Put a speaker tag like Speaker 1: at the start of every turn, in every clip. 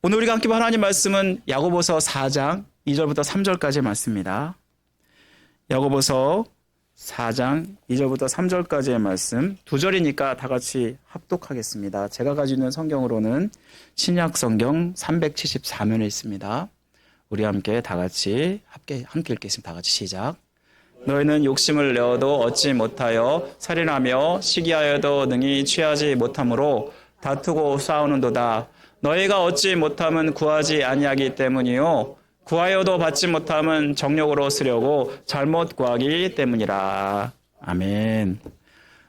Speaker 1: 오늘 우리가 함께 볼 하나님 말씀은 야고보서 4장 2절부터 3절까지의 말씀입니다. 야고보서 4장 2절부터 3절까지의 말씀, 두 절이니까 다 같이 합독하겠습니다. 제가 가지고 있는 성경으로는 신약 성경 374면에 있습니다. 우리 함께 다 같이 함께 읽겠습니다. 다 같이 시작. 너희는 욕심을 내어도 얻지 못하여 살인하며 시기하여도 능히 취하지 못하므로 다투고 싸우는도다. 너희가 얻지 못함은 구하지 아니하기 때문이요 구하여도 받지 못함은 정욕으로 쓰려고 잘못 구하기 때문이라. 아멘.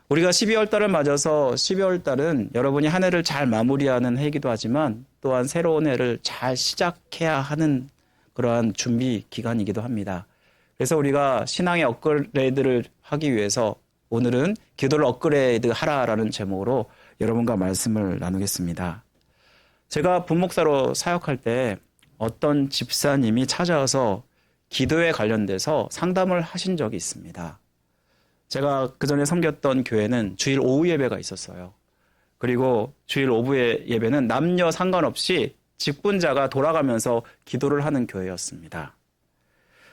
Speaker 1: 우리가 12월 달을 맞아서 12월 달은 여러분이 한 해를 잘 마무리하는 해이기도 하지만 또한 새로운 해를 잘 시작해야 하는 그러한 준비 기간이기도 합니다. 그래서 우리가 신앙의 업그레이드를 하기 위해서 오늘은 기도를 업그레이드 하라라는 제목으로 여러분과 말씀을 나누겠습니다. 제가 분목사로 사역할 때 어떤 집사님이 찾아와서 기도에 관련돼서 상담을 하신 적이 있습니다. 제가 그전에 섬겼던 교회는 주일 오후 예배가 있었어요. 그리고 주일 오후 예배는 남녀 상관없이 직분자가 돌아가면서 기도를 하는 교회였습니다.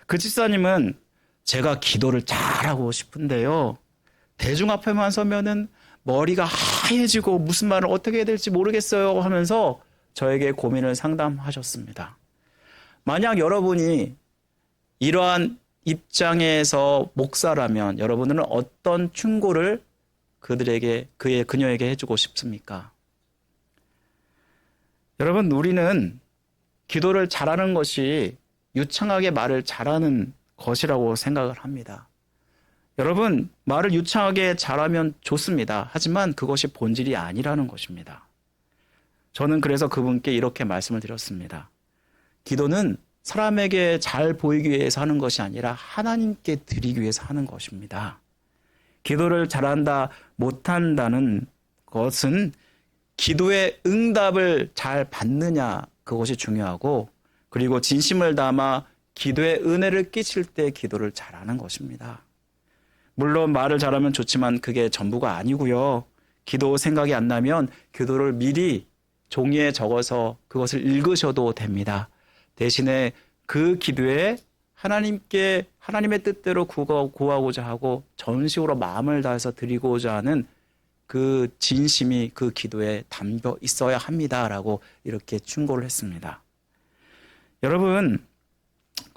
Speaker 1: 그 집사님은 제가 기도를 잘하고 싶은데요, 대중 앞에만 서면은 머리가 하얘지고 무슨 말을 어떻게 해야 될지 모르겠어요 하면서 저에게 고민을 상담하셨습니다. 만약 여러분이 이러한 입장에서 목사라면 여러분들은 어떤 충고를 그녀에게 해주고 싶습니까? 여러분, 우리는 기도를 잘하는 것이 유창하게 말을 잘하는 것이라고 생각을 합니다. 여러분, 말을 유창하게 잘하면 좋습니다. 하지만 그것이 본질이 아니라는 것입니다. 저는 그래서 그분께 이렇게 말씀을 드렸습니다. 기도는 사람에게 잘 보이기 위해서 하는 것이 아니라 하나님께 드리기 위해서 하는 것입니다. 기도를 잘한다, 못한다는 것은 기도의 응답을 잘 받느냐, 그것이 중요하고, 그리고 진심을 담아 기도의 은혜를 끼칠 때 기도를 잘하는 것입니다. 물론 말을 잘하면 좋지만 그게 전부가 아니고요. 기도 생각이 안 나면 기도를 미리 종이에 적어서 그것을 읽으셔도 됩니다. 대신에 그 기도에 하나님의 뜻대로 구하고자 하고 전식으로 마음을 다해서 드리고자 하는 그 진심이 그 기도에 담겨 있어야 합니다라고 이렇게 충고를 했습니다. 여러분,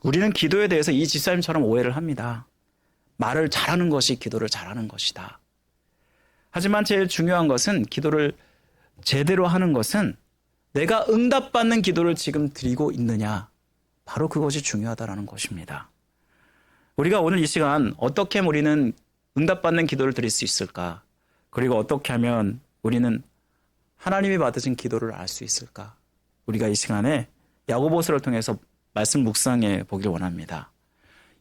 Speaker 1: 우리는 기도에 대해서 이 집사님처럼 오해를 합니다. 말을 잘하는 것이 기도를 잘하는 것이다. 하지만 제일 중요한 것은, 기도를 제대로 하는 것은 내가 응답받는 기도를 지금 드리고 있느냐, 바로 그것이 중요하다는 것입니다. 우리가 오늘 이 시간 어떻게 하면 우리는 응답받는 기도를 드릴 수 있을까? 그리고 어떻게 하면 우리는 하나님이 받으신 기도를 알 수 있을까? 우리가 이 시간에 야고보서를 통해서 말씀 묵상해 보기를 원합니다.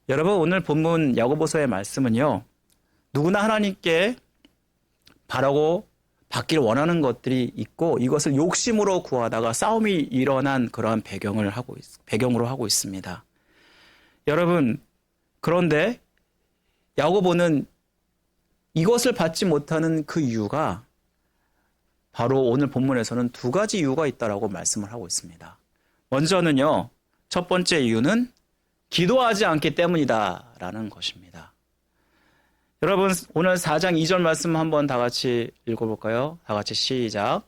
Speaker 1: 여러분, 오늘 본문 야고보서의 말씀은요, 누구나 하나님께 바라고 받기를 원하는 것들이 있고 이것을 욕심으로 구하다가 싸움이 일어난 그러한 배경으로 하고 있습니다. 여러분, 그런데 야고보는 이것을 받지 못하는 그 이유가 바로 오늘 본문에서는 두 가지 이유가 있다라고 말씀을 하고 있습니다. 먼저는요, 첫 번째 이유는 기도하지 않기 때문이다라는 것입니다. 여러분, 오늘 4장 2절 말씀 한번 다 같이 읽어볼까요? 다 같이 시작.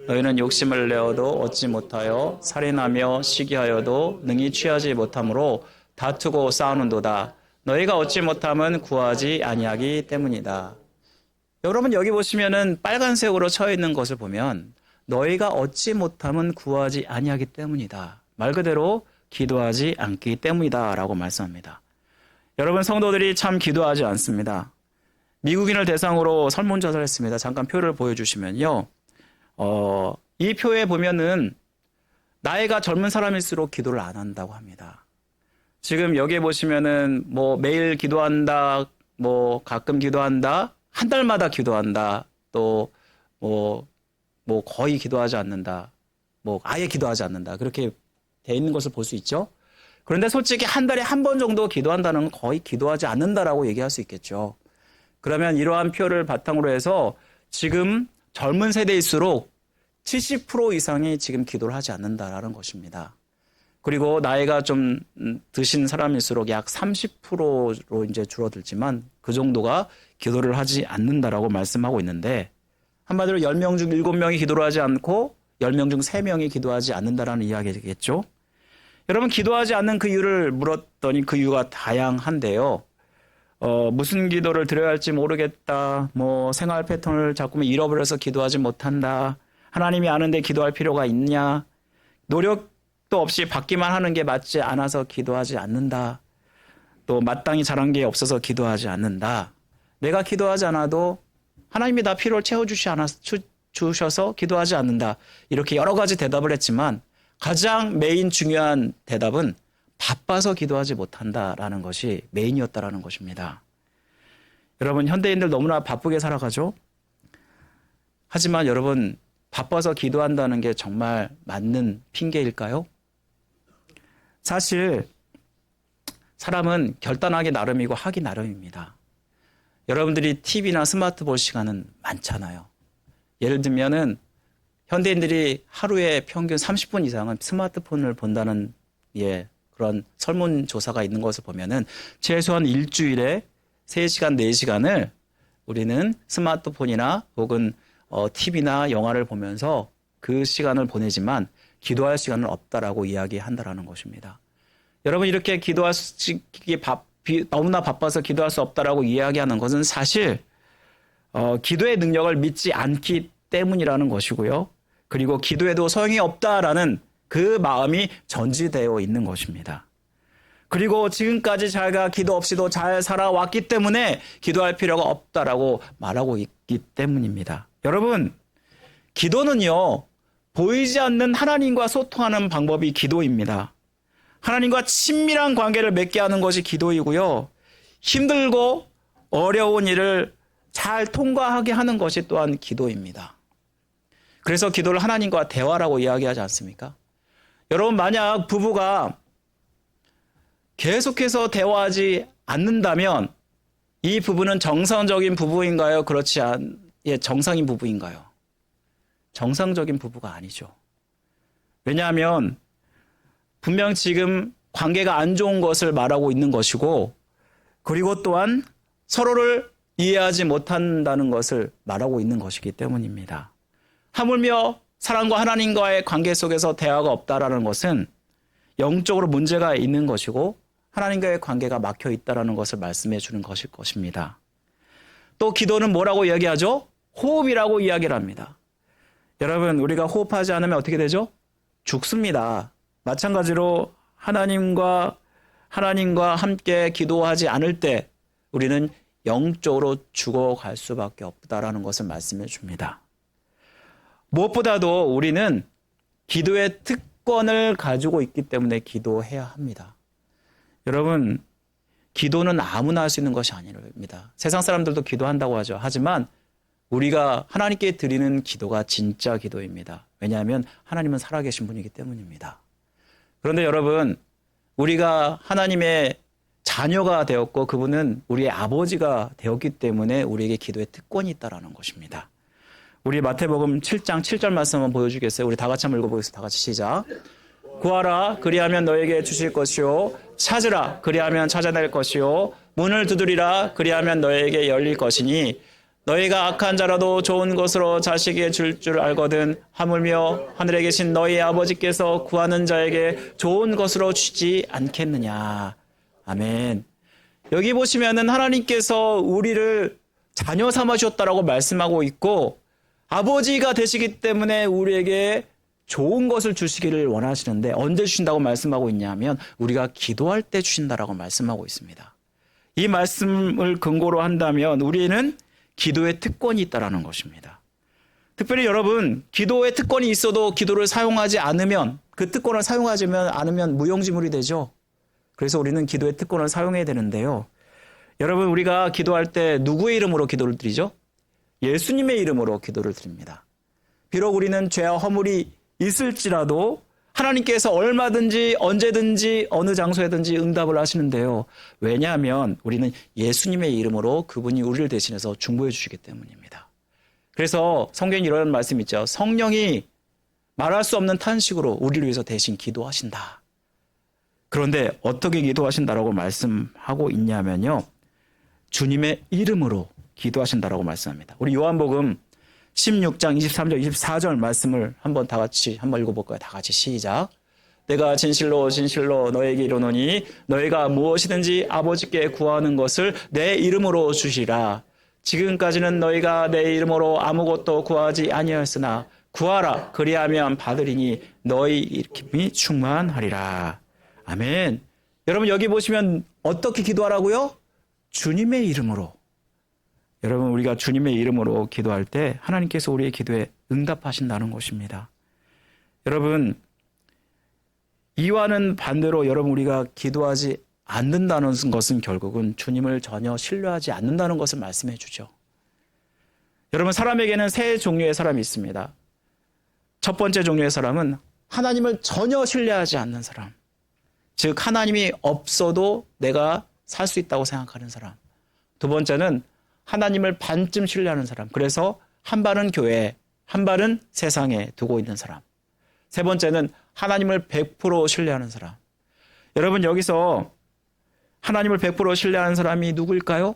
Speaker 1: 너희는 욕심을 내어도 얻지 못하여 살인하며 시기하여도 능히 취하지 못하므로 다투고 싸우는도다. 너희가 얻지 못함은 구하지 아니하기 때문이다. 여러분, 여기 보시면은 빨간색으로 쳐 있는 것을 보면 너희가 얻지 못함은 구하지 아니하기 때문이다. 말 그대로 기도하지 않기 때문이다 라고 말씀합니다. 여러분, 성도들이 참 기도하지 않습니다. 미국인을 대상으로 설문조사를 했습니다. 잠깐 표를 보여주시면요. 이 표에 보면은 나이가 젊은 사람일수록 기도를 안 한다고 합니다. 지금 여기에 보시면은 매일 기도한다, 가끔 기도한다, 한 달마다 기도한다, 또 거의 기도하지 않는다, 아예 기도하지 않는다, 그렇게 돼 있는 것을 볼 수 있죠. 그런데 솔직히 한 달에 한 번 정도 기도한다는 건 거의 기도하지 않는다라고 얘기할 수 있겠죠. 그러면 이러한 표를 바탕으로 해서 지금 젊은 세대일수록 70% 이상이 지금 기도를 하지 않는다라는 것입니다. 그리고 나이가 좀 드신 사람일수록 약 30%로 이제 줄어들지만 그 정도가 기도를 하지 않는다라고 말씀하고 있는데, 한마디로 10명 중 7명이 기도를 하지 않고 10명 중 3명이 기도하지 않는다라는 이야기겠죠. 여러분, 기도하지 않는 그 이유를 물었더니 그 이유가 다양한데요. 무슨 기도를 드려야 할지 모르겠다. 생활 패턴을 자꾸만 잃어버려서 기도하지 못한다. 하나님이 아는데 기도할 필요가 있냐. 노력도 없이 받기만 하는 게 맞지 않아서 기도하지 않는다. 또 마땅히 잘한 게 없어서 기도하지 않는다. 내가 기도하지 않아도 하나님이 나 필요를 채워주셔서 기도하지 않는다. 이렇게 여러 가지 대답을 했지만 가장 메인 중요한 대답은 바빠서 기도하지 못한다라는 것이 메인이었다라는 것입니다. 여러분, 현대인들 너무나 바쁘게 살아가죠? 하지만 여러분, 바빠서 기도한다는 게 정말 맞는 핑계일까요? 사실 사람은 결단하기 나름이고 하기 나름입니다. 여러분들이 TV나 스마트폰 시간은 많잖아요. 예를 들면은 현대인들이 하루에 평균 30분 이상은 스마트폰을 본다는 그런 설문조사가 있는 것을 보면은 최소한 일주일에 3시간, 4시간을 우리는 스마트폰이나 혹은 TV나 영화를 보면서 그 시간을 보내지만 기도할 시간은 없다라고 이야기한다라는 것입니다. 여러분, 이렇게 너무나 바빠서 기도할 수 없다라고 이야기하는 것은 사실 기도의 능력을 믿지 않기 때문이라는 것이고요. 그리고 기도에도 소용이 없다라는 그 마음이 전지되어 있는 것입니다. 그리고 지금까지 자기가 기도 없이도 잘 살아왔기 때문에 기도할 필요가 없다라고 말하고 있기 때문입니다. 여러분, 기도는요, 보이지 않는 하나님과 소통하는 방법이 기도입니다. 하나님과 친밀한 관계를 맺게 하는 것이 기도이고요. 힘들고 어려운 일을 잘 통과하게 하는 것이 또한 기도입니다. 그래서 기도를 하나님과 대화라고 이야기하지 않습니까? 여러분, 만약 부부가 계속해서 대화하지 않는다면 이 부부는 정상적인 부부인가요? 정상인 부부인가요? 정상적인 부부가 아니죠. 왜냐하면 분명 지금 관계가 안 좋은 것을 말하고 있는 것이고, 그리고 또한 서로를 이해하지 못한다는 것을 말하고 있는 것이기 때문입니다. 하물며 사랑과 하나님과의 관계 속에서 대화가 없다라는 것은 영적으로 문제가 있는 것이고 하나님과의 관계가 막혀 있다라는 것을 말씀해 주는 것일 것입니다. 또 기도는 뭐라고 이야기하죠? 호흡이라고 이야기를 합니다. 여러분, 우리가 호흡하지 않으면 어떻게 되죠? 죽습니다. 마찬가지로 하나님과 함께 기도하지 않을 때 우리는 영적으로 죽어갈 수밖에 없다라는 것을 말씀해 줍니다. 무엇보다도 우리는 기도의 특권을 가지고 있기 때문에 기도해야 합니다. 여러분, 기도는 아무나 할 수 있는 것이 아닙니다. 세상 사람들도 기도한다고 하죠. 하지만 우리가 하나님께 드리는 기도가 진짜 기도입니다. 왜냐하면 하나님은 살아계신 분이기 때문입니다. 그런데 여러분, 우리가 하나님의 자녀가 되었고 그분은 우리의 아버지가 되었기 때문에 우리에게 기도의 특권이 있다는 것입니다. 우리 마태복음 7장 7절 말씀 한번 보여주겠어요? 우리 다 같이 한번 읽어보겠습니다. 다 같이 시작. 구하라, 그리하면 너에게 주실 것이요. 찾으라, 그리하면 찾아낼 것이요. 문을 두드리라, 그리하면 너에게 열릴 것이니 너희가 악한 자라도 좋은 것으로 자식에게 줄 알거든 하물며 하늘에 계신 너희 아버지께서 구하는 자에게 좋은 것으로 주지 않겠느냐. 아멘. 여기 보시면은 하나님께서 우리를 자녀 삼으셨다라고 말씀하고 있고 아버지가 되시기 때문에 우리에게 좋은 것을 주시기를 원하시는데 언제 주신다고 말씀하고 있냐면 우리가 기도할 때 주신다라고 말씀하고 있습니다. 이 말씀을 근거로 한다면 우리는 기도의 특권이 있다라는 것입니다. 특별히 여러분, 기도의 특권이 있어도 기도를 사용하지 않으면 그 특권을 사용하지 않으면 무용지물이 되죠. 그래서 우리는 기도의 특권을 사용해야 되는데요. 여러분, 우리가 기도할 때 누구의 이름으로 기도를 드리죠? 예수님의 이름으로 기도를 드립니다. 비록 우리는 죄와 허물이 있을지라도 하나님께서 얼마든지 언제든지 어느 장소에든지 응답을 하시는데요. 왜냐하면 우리는 예수님의 이름으로 그분이 우리를 대신해서 중보해 주시기 때문입니다. 그래서 성경에 이런 말씀이 있죠. 성령이 말할 수 없는 탄식으로 우리를 위해서 대신 기도하신다. 그런데 어떻게 기도하신다라고 말씀하고 있냐면요. 주님의 이름으로 기도하신다라고 말씀합니다. 우리 요한복음 16장 23절 24절 말씀을 한번 다 같이 한번 읽어볼까요? 다 같이 시작. 내가 진실로 진실로 너에게 이르노니 너희가 무엇이든지 아버지께 구하는 것을 내 이름으로 주시라. 지금까지는 너희가 내 이름으로 아무것도 구하지 아니하였으나 구하라 그리하면 받으리니 너희 이름이 충만하리라. 아멘. 여러분 여기 보시면 어떻게 기도하라고요? 주님의 이름으로. 여러분 우리가 주님의 이름으로 기도할 때 하나님께서 우리의 기도에 응답하신다는 것입니다. 여러분 이와는 반대로 여러분 우리가 기도하지 않는다는 것은 결국은 주님을 전혀 신뢰하지 않는다는 것을 말씀해 주죠. 여러분 사람에게는 세 종류의 사람이 있습니다. 첫 번째 종류의 사람은 하나님을 전혀 신뢰하지 않는 사람. 즉 하나님이 없어도 내가 살 수 있다고 생각하는 사람. 두 번째는 하나님을 반쯤 신뢰하는 사람. 그래서 한 발은 교회에, 한 발은 세상에 두고 있는 사람. 세 번째는 하나님을 100% 신뢰하는 사람. 여러분 여기서 하나님을 100% 신뢰하는 사람이 누구일까요?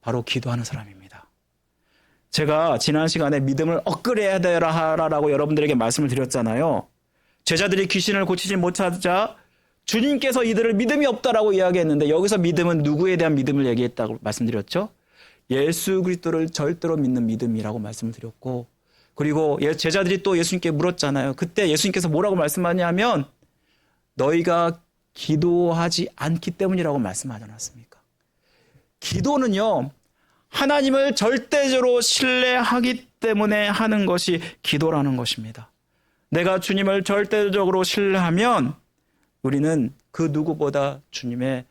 Speaker 1: 바로 기도하는 사람입니다. 제가 지난 시간에 믿음을 업그레이드해야 되라라고 여러분들에게 말씀을 드렸잖아요. 제자들이 귀신을 고치지 못하자 주님께서 이들을 믿음이 없다라고 이야기했는데 여기서 믿음은 누구에 대한 믿음을 얘기했다고 말씀드렸죠? 예수 그리스도를 절대로 믿는 믿음이라고 말씀을 드렸고 그리고 제자들이 또 예수님께 물었잖아요. 그때 예수님께서 뭐라고 말씀하냐면 너희가 기도하지 않기 때문이라고 말씀하지 않았습니까? 기도는요. 하나님을 절대적으로 신뢰하기 때문에 하는 것이 기도라는 것입니다. 내가 주님을 절대적으로 신뢰하면 우리는 그 누구보다 주님의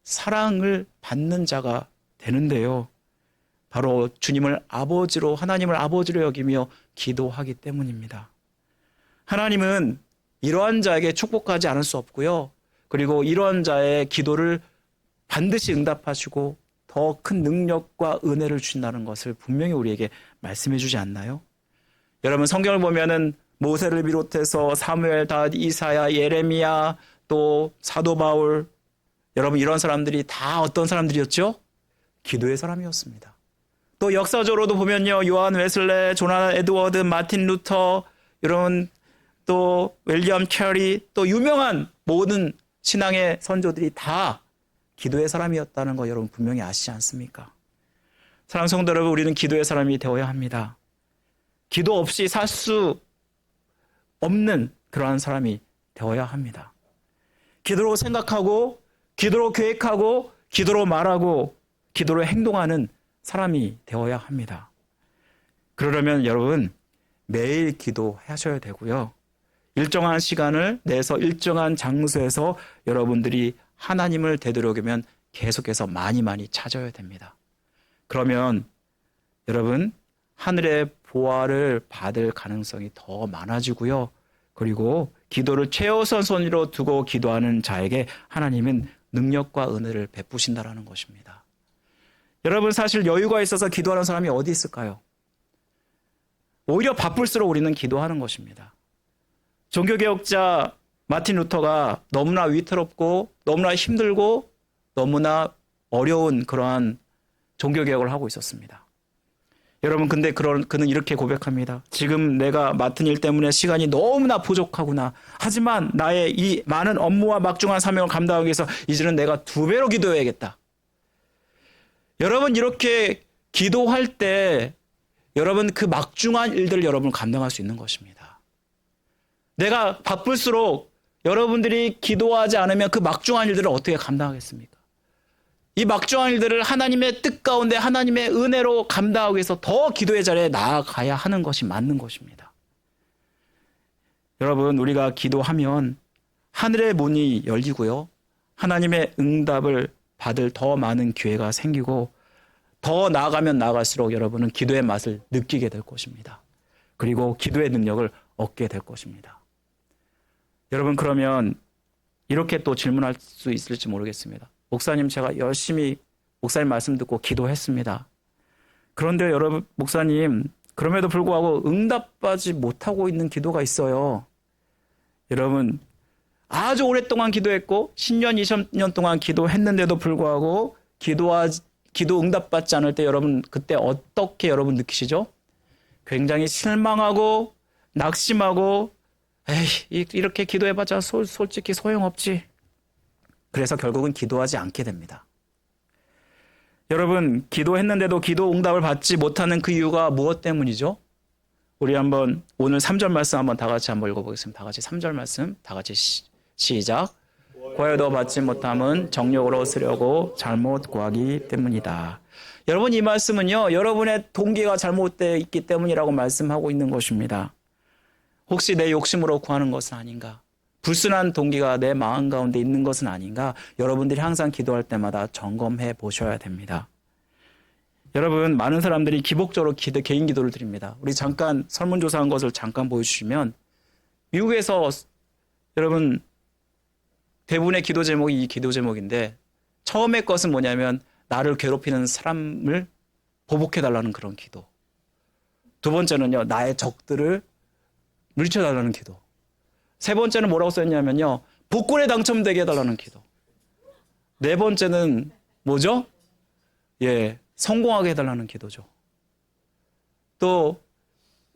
Speaker 1: 사랑을 받는 자가 되는데요. 바로 주님을 아버지로 하나님을 아버지로 여기며 기도하기 때문입니다. 하나님은 이러한 자에게 축복하지 않을 수 없고요. 그리고 이러한 자의 기도를 반드시 응답하시고 더 큰 능력과 은혜를 주신다는 것을 분명히 우리에게 말씀해 주지 않나요? 여러분 성경을 보면은 모세를 비롯해서 사무엘, 다윗, 이사야, 예레미야 또 사도 바울 여러분 이런 사람들이 다 어떤 사람들이었죠? 기도의 사람이었습니다. 또 역사적으로도 보면요. 요한 웨슬레, 조나 에드워드, 마틴 루터 이런 또 윌리엄 캐리 또 유명한 모든 신앙의 선조들이 다 기도의 사람이었다는 거 여러분 분명히 아시지 않습니까? 사랑하는 성도 여러분 우리는 기도의 사람이 되어야 합니다. 기도 없이 살 수 없는 그러한 사람이 되어야 합니다. 기도로 생각하고 기도로 계획하고 기도로 말하고 기도로 행동하는 사람이 되어야 합니다. 그러려면 여러분 매일 기도하셔야 되고요. 일정한 시간을 내서 일정한 장소에서 여러분들이 하나님을 되도록이면 계속해서 많이 찾아야 됩니다. 그러면 여러분 하늘의 보화를 받을 가능성이 더 많아지고요. 그리고 기도를 최우선순위로 두고 기도하는 자에게 하나님은 능력과 은혜를 베푸신다라는 것입니다. 여러분 사실 여유가 있어서 기도하는 사람이 어디 있을까요? 오히려 바쁠수록 우리는 기도하는 것입니다. 종교개혁자 마틴 루터가 너무나 위태롭고 너무나 힘들고 너무나 어려운 그러한 종교개혁을 하고 있었습니다. 여러분 근데 그는 이렇게 고백합니다. 지금 내가 맡은 일 때문에 시간이 너무나 부족하구나. 하지만 나의 이 많은 업무와 막중한 사명을 감당하기 위해서 이제는 내가 2배로 기도해야겠다. 여러분 이렇게 기도할 때 여러분 그 막중한 일들을 여러분 감당할 수 있는 것입니다. 내가 바쁠수록 여러분들이 기도하지 않으면 그 막중한 일들을 어떻게 감당하겠습니까? 이 막중한 일들을 하나님의 뜻 가운데 하나님의 은혜로 감당하기 위해서 더 기도의 자리에 나아가야 하는 것이 맞는 것입니다. 여러분 우리가 기도하면 하늘의 문이 열리고요. 하나님의 응답을 받을 더 많은 기회가 생기고 더 나아가면 나아갈수록 여러분은 기도의 맛을 느끼게 될 것입니다. 그리고 기도의 능력을 얻게 될 것입니다. 여러분 그러면 이렇게 또 질문할 수 있을지 모르겠습니다. 목사님 제가 열심히 목사님 말씀 듣고 기도했습니다. 그런데 여러분 목사님 그럼에도 불구하고 응답받지 못하고 있는 기도가 있어요. 여러분, 아주 오랫동안 기도했고 10년, 20년 동안 기도했는데도 불구하고 기도 응답받지 않을 때 여러분 그때 어떻게 여러분 느끼시죠? 굉장히 실망하고 낙심하고 에이 이렇게 기도해봤자 솔직히 소용없지. 그래서 결국은 기도하지 않게 됩니다. 여러분 기도했는데도 기도 응답을 받지 못하는 그 이유가 무엇 때문이죠? 우리 한번 오늘 3절 말씀 한번 다 같이 한번 읽어보겠습니다. 다 같이 3절 말씀 다 같이 시작. 구하여도 받지 못함은 정욕으로 쓰려고 잘못 구하기 때문이다. 여러분 이 말씀은요 여러분의 동기가 잘못되어 있기 때문이라고 말씀하고 있는 것입니다. 혹시 내 욕심으로 구하는 것은 아닌가? 불순한 동기가 내 마음 가운데 있는 것은 아닌가? 여러분들이 항상 기도할 때마다 점검해 보셔야 됩니다. 여러분 많은 사람들이 기복적으로 개인 기도를 드립니다. 우리 잠깐 설문조사한 것을 잠깐 보여주시면 미국에서 여러분 대부분의 기도 제목이 이 기도 제목인데 처음의 것은 뭐냐면 나를 괴롭히는 사람을 보복해달라는 그런 기도. 두 번째는요 나의 적들을 물리쳐달라는 기도. 세 번째는 뭐라고 썼냐면요 복권에 당첨되게 해달라는 기도. 네 번째는 뭐죠? 성공하게 해달라는 기도죠. 또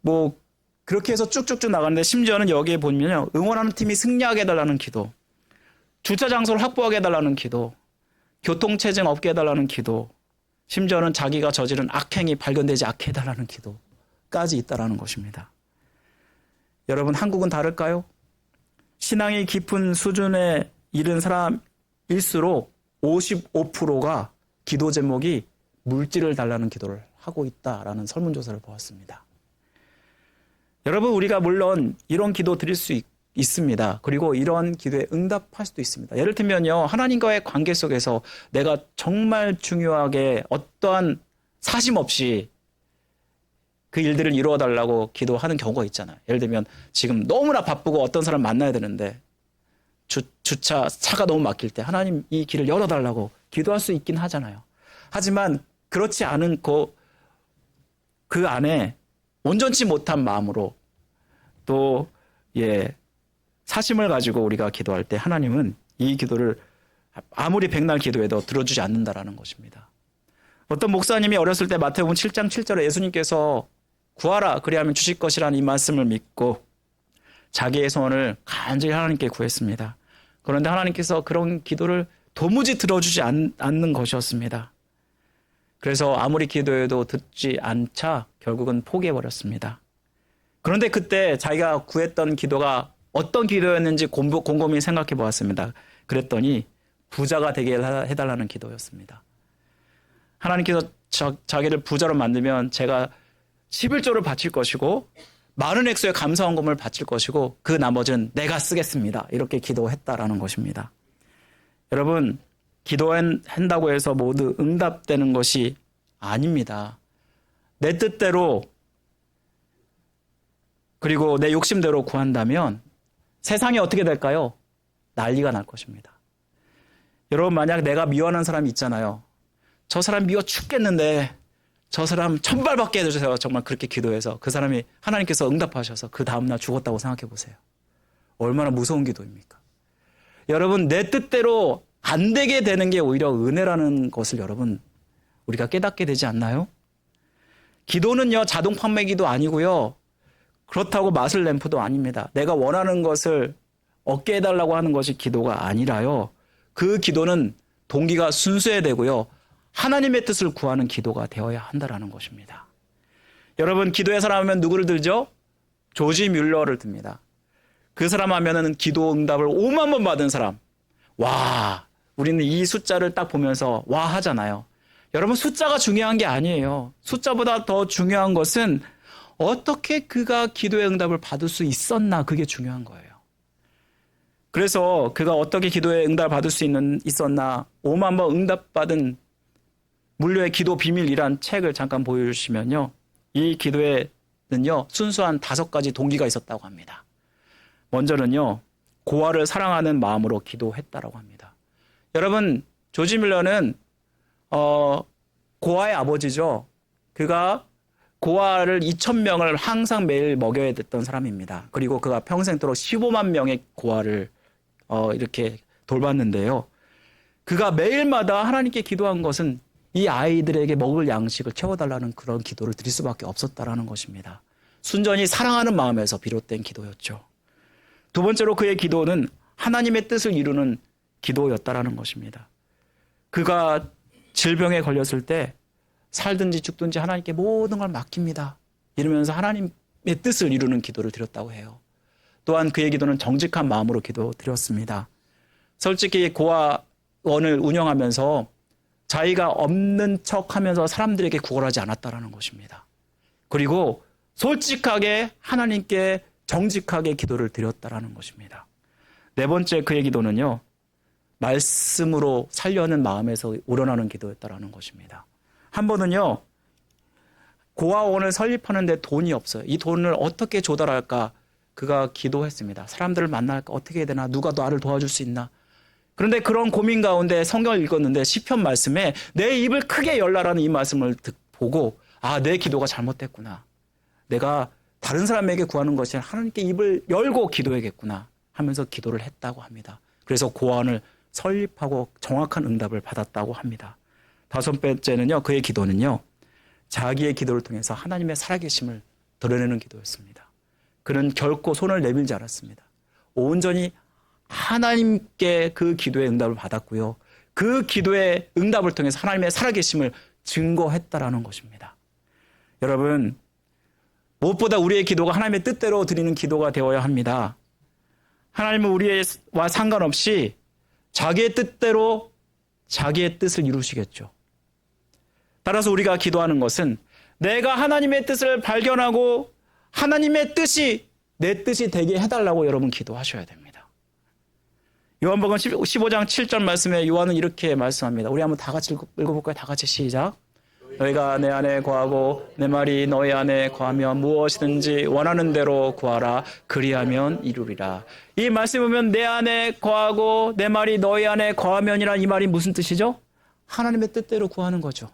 Speaker 1: 뭐 그렇게 해서 쭉쭉쭉 나가는데 심지어는 여기에 보면요 응원하는 팀이 승리하게 해달라는 기도, 주차 장소를 확보하게 해달라는 기도, 교통체증 없게 해달라는 기도, 심지어는 자기가 저지른 악행이 발견되지 않게 해달라는 기도까지 있다라는 것입니다. 여러분 한국은 다를까요? 신앙이 깊은 수준에 이른 사람일수록 55%가 기도 제목이 물질을 달라는 기도를 하고 있다라는 설문조사를 보았습니다. 여러분 우리가 물론 이런 기도 드릴 수 있습니다. 그리고 이런 기도에 응답할 수도 있습니다. 예를 들면요 하나님과의 관계 속에서 내가 정말 중요하게 어떠한 사심 없이 그 일들을 이루어달라고 기도하는 경우가 있잖아요. 예를 들면 지금 너무나 바쁘고 어떤 사람 만나야 되는데 차가 너무 막힐 때 하나님 이 길을 열어달라고 기도할 수 있긴 하잖아요. 하지만 그렇지 않은 그 안에 온전치 못한 마음으로 또 사심을 가지고 우리가 기도할 때 하나님은 이 기도를 아무리 백날 기도해도 들어주지 않는다라는 것입니다. 어떤 목사님이 어렸을 때 마태복음 7장 7절에 예수님께서 구하라 그리하면 주실 것이라는 이 말씀을 믿고 자기의 소원을 간절히 하나님께 구했습니다. 그런데 하나님께서 그런 기도를 도무지 들어주지 않는 것이었습니다. 그래서 아무리 기도해도 듣지 않자 결국은 포기해버렸습니다. 그런데 그때 자기가 구했던 기도가 어떤 기도였는지 곰곰이 생각해 보았습니다. 그랬더니 부자가 되게 해달라는 기도였습니다. 하나님께서 자기를 부자로 만들면 제가 11조를 바칠 것이고 많은 액수의 감사원금을 바칠 것이고 그 나머지는 내가 쓰겠습니다. 이렇게 기도했다라는 것입니다. 여러분 기도한다고 해서 모두 응답되는 것이 아닙니다. 내 뜻대로 그리고 내 욕심대로 구한다면 세상이 어떻게 될까요? 난리가 날 것입니다. 여러분 만약 내가 미워하는 사람이 있잖아요. 저 사람 미워 죽겠는데 저 사람 천발받게 해주세요. 정말 그렇게 기도해서 그 사람이 하나님께서 응답하셔서 그 다음날 죽었다고 생각해 보세요. 얼마나 무서운 기도입니까? 여러분 내 뜻대로 안 되게 되는 게 오히려 은혜라는 것을 여러분 우리가 깨닫게 되지 않나요? 기도는요 자동 판매기도 아니고요. 그렇다고 마술 램프도 아닙니다. 내가 원하는 것을 얻게 해달라고 하는 것이 기도가 아니라요. 그 기도는 동기가 순수해야 되고요. 하나님의 뜻을 구하는 기도가 되어야 한다는 것입니다. 여러분 기도의 사람 하면 누구를 들죠? 조지 뮬러를 듭니다. 그 사람 하면은 기도 응답을 5만 번 받은 사람. 와, 우리는 이 숫자를 딱 보면서 와 하잖아요. 여러분 숫자가 중요한 게 아니에요. 숫자보다 더 중요한 것은 어떻게 그가 기도의 응답을 받을 수 있었나, 그게 중요한 거예요. 그래서 그가 어떻게 기도의 응답을 받을 수 있었나 5만 번 응답받은 물류의 기도 비밀이란 책을 잠깐 보여주시면요. 이 기도에는요 순수한 5가지 동기가 있었다고 합니다. 먼저는요 고아를 사랑하는 마음으로 기도했다라고 합니다. 여러분 조지 밀러는 고아의 아버지죠. 그가 고아를 2,000명을 항상 매일 먹여야 됐던 사람입니다. 그리고 그가 평생도록 15만 명의 고아를 이렇게 돌봤는데요. 그가 매일마다 하나님께 기도한 것은 이 아이들에게 먹을 양식을 채워달라는 그런 기도를 드릴 수밖에 없었다라는 것입니다. 순전히 사랑하는 마음에서 비롯된 기도였죠. 두 번째로 그의 기도는 하나님의 뜻을 이루는 기도였다라는 것입니다. 그가 질병에 걸렸을 때 살든지 죽든지 하나님께 모든 걸 맡깁니다. 이러면서 하나님의 뜻을 이루는 기도를 드렸다고 해요. 또한 그의 기도는 정직한 마음으로 기도드렸습니다. 솔직히 고아원을 운영하면서 자기가 없는 척하면서 사람들에게 구걸하지 않았다라는 것입니다. 그리고 솔직하게 하나님께 정직하게 기도를 드렸다라는 것입니다. 네 번째 그의 기도는요, 말씀으로 살려는 마음에서 우러나는 기도였다라는 것입니다. 한 번은요, 고아원을 설립하는데 돈이 없어요. 이 돈을 어떻게 조달할까? 그가 기도했습니다. 사람들을 만날까? 어떻게 해야 되나? 누가 나를 도와줄 수 있나? 그런데 그런 고민 가운데 성경을 읽었는데 시편 말씀에 내 입을 크게 열라라는 이 말씀을 보고, 아, 내 기도가 잘못됐구나. 내가 다른 사람에게 구하는 것이 하나님께 입을 열고 기도해야겠구나 하면서 기도를 했다고 합니다. 그래서 고아원을 설립하고 정확한 응답을 받았다고 합니다. 다섯 번째는요, 그의 기도는요, 자기의 기도를 통해서 하나님의 살아계심을 드러내는 기도였습니다. 그는 결코 손을 내밀지 않았습니다. 온전히 하나님께 그 기도의 응답을 받았고요. 그 기도의 응답을 통해서 하나님의 살아계심을 증거했다라는 것입니다. 여러분, 무엇보다 우리의 기도가 하나님의 뜻대로 드리는 기도가 되어야 합니다. 하나님은 우리와 상관없이 자기의 뜻대로 자기의 뜻을 이루시겠죠. 따라서 우리가 기도하는 것은 내가 하나님의 뜻을 발견하고 하나님의 뜻이 내 뜻이 되게 해달라고 여러분 기도하셔야 됩니다. 요한복음 15장 7절 말씀에 요한은 이렇게 말씀합니다. 우리 한번 다 같이 읽어볼까요? 다 같이 시작. 너희가 내 안에 거하고 내 말이 너희 안에 거하면 무엇이든지 원하는 대로 구하라. 그리하면 이루리라. 이 말씀에 보면 내 안에 거하고 내 말이 너희 안에 거하면이란 이 말이 무슨 뜻이죠? 하나님의 뜻대로 구하는 거죠.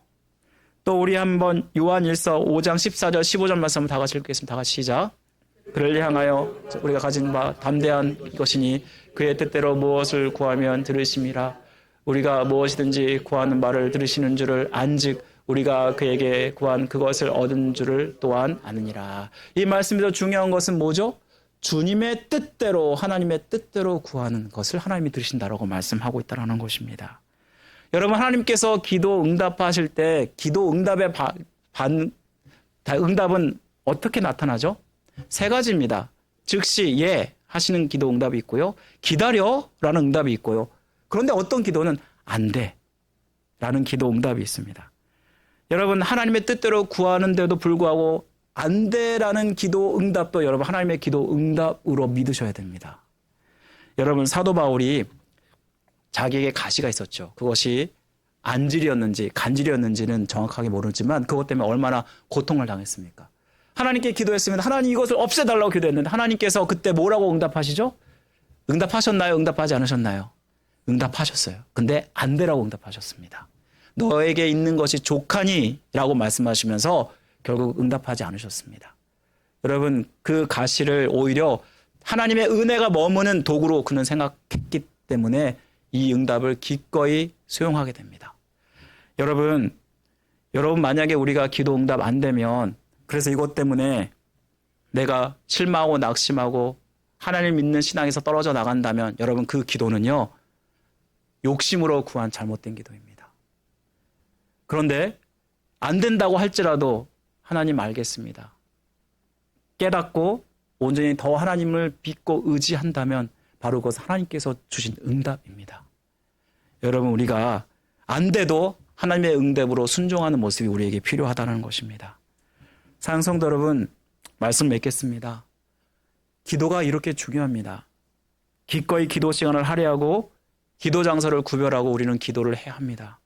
Speaker 1: 또 우리 한번 요한일서 5장 14절 15절 말씀 다 같이 읽겠습니다. 다 같이 시작. 그를 향하여 우리가 가진 바 담대한 것이니 그의 뜻대로 무엇을 구하면 들으심이라. 우리가 무엇이든지 구하는 말을 들으시는 줄을 안즉 우리가 그에게 구한 그것을 얻은 줄을 또한 아느니라. 이 말씀에서 중요한 것은 뭐죠? 주님의 뜻대로, 하나님의 뜻대로 구하는 것을 하나님이 들으신다라고 말씀하고 있다는 것입니다. 여러분, 하나님께서 기도 응답하실 때 기도 응답의 응답은 어떻게 나타나죠? 세 가지입니다. 즉시 예 하시는 기도 응답이 있고요. 기다려라는 응답이 있고요. 그런데 어떤 기도는 안 돼 라는 기도 응답이 있습니다. 여러분, 하나님의 뜻대로 구하는데도 불구하고 안 돼라는 기도 응답도 여러분 하나님의 기도 응답으로 믿으셔야 됩니다. 여러분, 사도 바울이 자기에게 가시가 있었죠. 그것이 안질이었는지 간질이었는지는 정확하게 모르지만 그것 때문에 얼마나 고통을 당했습니까? 하나님께 기도했습니다. 하나님 이것을 없애달라고 기도했는데 하나님께서 그때 뭐라고 응답하시죠? 응답하셨나요? 응답하지 않으셨나요? 응답하셨어요. 근데 안 되라고 응답하셨습니다. 너에게 있는 것이 족하니 라고 말씀하시면서 결국 응답하지 않으셨습니다. 여러분, 그 가시를 오히려 하나님의 은혜가 머무는 도구로 그는 생각했기 때문에 이 응답을 기꺼이 수용하게 됩니다. 여러분 만약에 우리가 기도 응답 안 되면 그래서 이것 때문에 내가 실망하고 낙심하고 하나님 믿는 신앙에서 떨어져 나간다면 여러분 그 기도는요, 욕심으로 구한 잘못된 기도입니다. 그런데 안 된다고 할지라도 하나님 알겠습니다. 깨닫고 온전히 더 하나님을 믿고 의지한다면 바로 그것은 하나님께서 주신 응답입니다. 여러분, 우리가 안 돼도 하나님의 응답으로 순종하는 모습이 우리에게 필요하다는 것입니다. 사랑하는 성도 여러분, 말씀 맺겠습니다. 기도가 이렇게 중요합니다. 기꺼이 기도 시간을 할애하고 기도 장소를 구별하고 우리는 기도를 해야 합니다.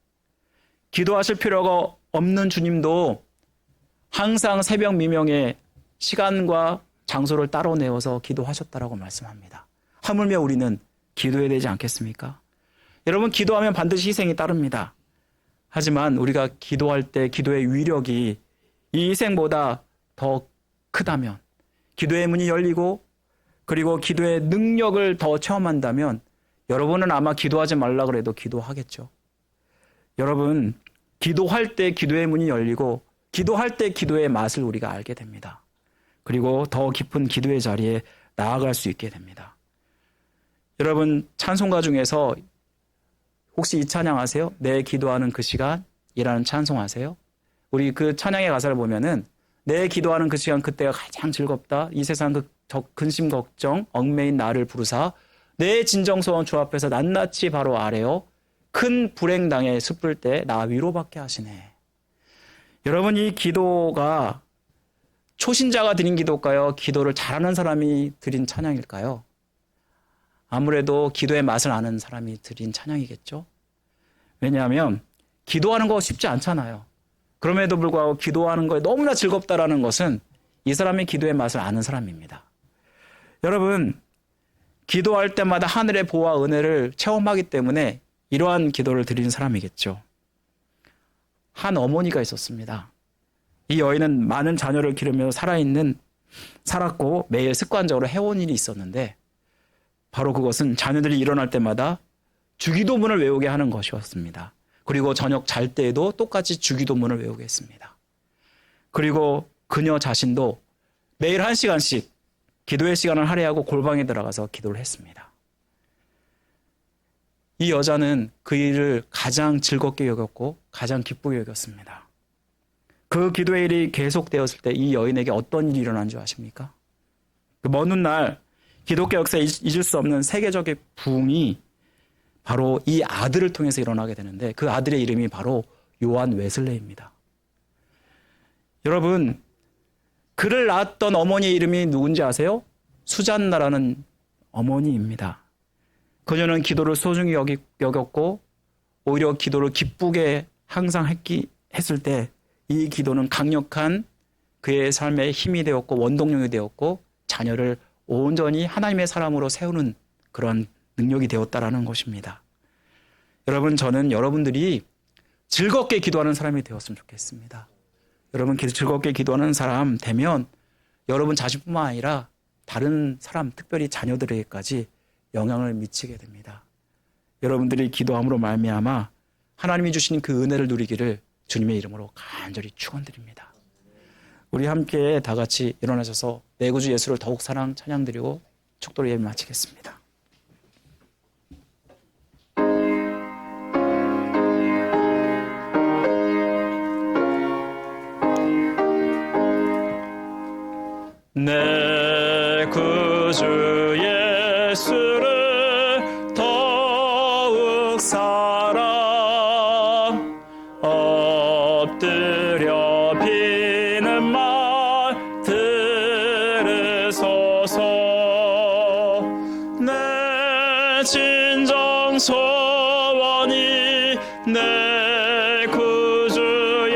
Speaker 1: 기도하실 필요가 없는 주님도 항상 새벽 미명에 시간과 장소를 따로 내어서 기도하셨다라고 말씀합니다. 하물며 우리는 기도해야 되지 않겠습니까? 여러분, 기도하면 반드시 희생이 따릅니다. 하지만 우리가 기도할 때 기도의 위력이 이 희생보다 더 크다면, 기도의 문이 열리고 그리고 기도의 능력을 더 체험한다면 여러분은 아마 기도하지 말라 그래도 기도하겠죠. 여러분, 기도할 때 기도의 문이 열리고 기도할 때 기도의 맛을 우리가 알게 됩니다. 그리고 더 깊은 기도의 자리에 나아갈 수 있게 됩니다. 여러분, 찬송가 중에서 혹시 이 찬양 아세요? 내 기도하는 그 시간이라는 찬송 아세요? 우리 그 찬양의 가사를 보면은 내 기도하는 그 시간 그때가 가장 즐겁다. 이 세상 그 근심 걱정 얽매인 나를 부르사 내 진정 소원 주 앞에서 낱낱이 바로 아래요. 큰 불행당에 습을 때 나 위로받게 하시네. 여러분, 이 기도가 초신자가 드린 기도일까요? 기도를 잘하는 사람이 드린 찬양일까요? 아무래도 기도의 맛을 아는 사람이 드린 찬양이겠죠? 왜냐하면 기도하는 거 쉽지 않잖아요. 그럼에도 불구하고 기도하는 거에 너무나 즐겁다라는 것은 이 사람이 기도의 맛을 아는 사람입니다. 여러분, 기도할 때마다 하늘의 보호와 은혜를 체험하기 때문에 이러한 기도를 드리는 사람이겠죠. 한 어머니가 있었습니다. 이 여인은 많은 자녀를 기르며 살았고 매일 습관적으로 해온 일이 있었는데 바로 그것은 자녀들이 일어날 때마다 주기도문을 외우게 하는 것이었습니다. 그리고 저녁 잘 때에도 똑같이 주기도문을 외우게 했습니다. 그리고 그녀 자신도 매일 1시간씩 기도의 시간을 할애하고 골방에 들어가서 기도를 했습니다. 이 여자는 그 일을 가장 즐겁게 여겼고 가장 기쁘게 여겼습니다. 그 기도의 일이 계속되었을 때 이 여인에게 어떤 일이 일어난 줄 아십니까? 그 먼 훗날 기독교 역사에 잊을 수 없는 세계적인 부흥이 바로 이 아들을 통해서 일어나게 되는데 그 아들의 이름이 바로 요한 웨슬레입니다. 여러분, 그를 낳았던 어머니의 이름이 누군지 아세요? 수잔나라는 어머니입니다. 그녀는 기도를 소중히 여겼고 오히려 기도를 기쁘게 항상 했을 때 이 기도는 강력한 그의 삶의 힘이 되었고 원동력이 되었고 자녀를 온전히 하나님의 사람으로 세우는 그런 능력이 되었다라는 것입니다. 여러분, 저는 여러분들이 즐겁게 기도하는 사람이 되었으면 좋겠습니다. 여러분, 즐겁게 기도하는 사람 되면 여러분 자신뿐만 아니라 다른 사람, 특별히 자녀들에게까지 영향을 미치게 됩니다. 여러분들이 기도함으로 말미암아 하나님이 주신 그 은혜를 누리기를 주님의 이름으로 간절히 축원드립니다. 우리 함께 다 같이 일어나셔서 내 구주 예수를 더욱 사랑 찬양드리고 축도로 예배 마치겠습니다. 내 구주 예수를 더욱 사랑 엎드려 비는 말 들으소서. 내 진정 소원이 내 구주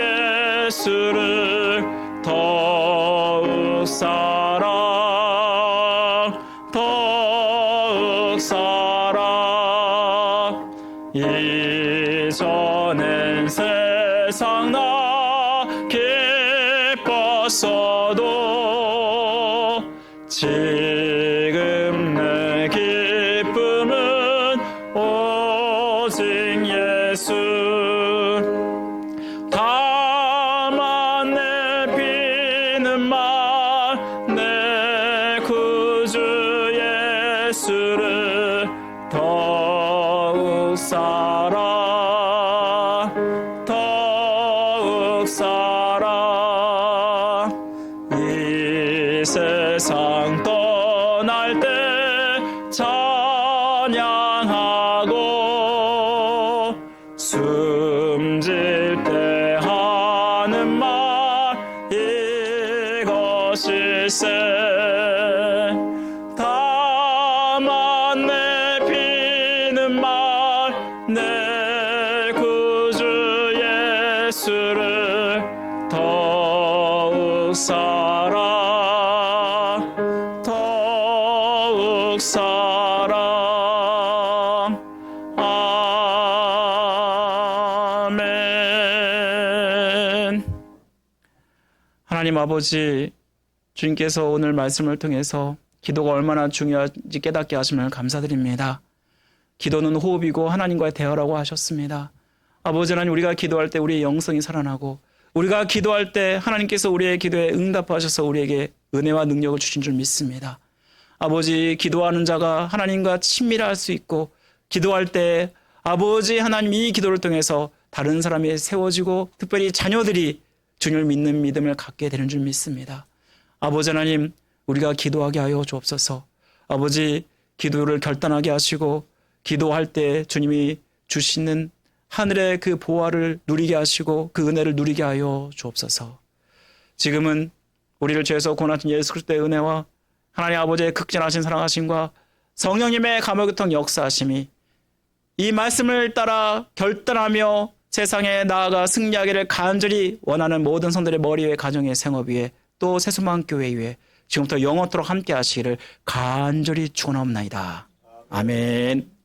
Speaker 1: 예수를 더욱 사랑 더욱 사랑. 이전엔 세상 나 기뻤어도 지금 내 기쁨은 오직 예수. 다만 내비는 말 내 구주 예수를 더욱 사랑 더욱 사랑. 이 세상 떠날 때 찬양하고 숨질 때 하는 말 이것일세. 다만 내비는 말 내 구주 예수를 더욱 사랑 더욱 사랑. 아멘. 하나님 아버지, 주님께서 오늘 말씀을 통해서 기도가 얼마나 중요한지 깨닫게 하심을 감사드립니다. 기도는 호흡이고 하나님과의 대화라고 하셨습니다. 아버지 하나님, 우리가 기도할 때 우리의 영성이 살아나고, 우리가 기도할 때 하나님께서 우리의 기도에 응답하셔서 우리에게 은혜와 능력을 주신 줄 믿습니다. 아버지, 기도하는 자가 하나님과 친밀할 수 있고, 기도할 때 아버지 하나님, 이 기도를 통해서 다른 사람이 세워지고 특별히 자녀들이 주님을 믿는 믿음을 갖게 되는 줄 믿습니다. 아버지 하나님, 우리가 기도하게 하여 주옵소서. 아버지, 기도를 결단하게 하시고 기도할 때 주님이 주시는 하늘의 그 보화를 누리게 하시고 그 은혜를 누리게 하여 주옵소서. 지금은 우리를 죄에서 구원하신 예수 그리스도의 은혜와 하나님 아버지의 극진하신 사랑하심과 성령님의 감화교통 역사하심이 이 말씀을 따라 결단하며 세상에 나아가 승리하기를 간절히 원하는 모든 성들의 머리 위에, 가정의 생업 위에, 또 새소망 교회 위에 지금부터 영원토록 함께 하시기를 간절히 축원하옵나이다. 아멘.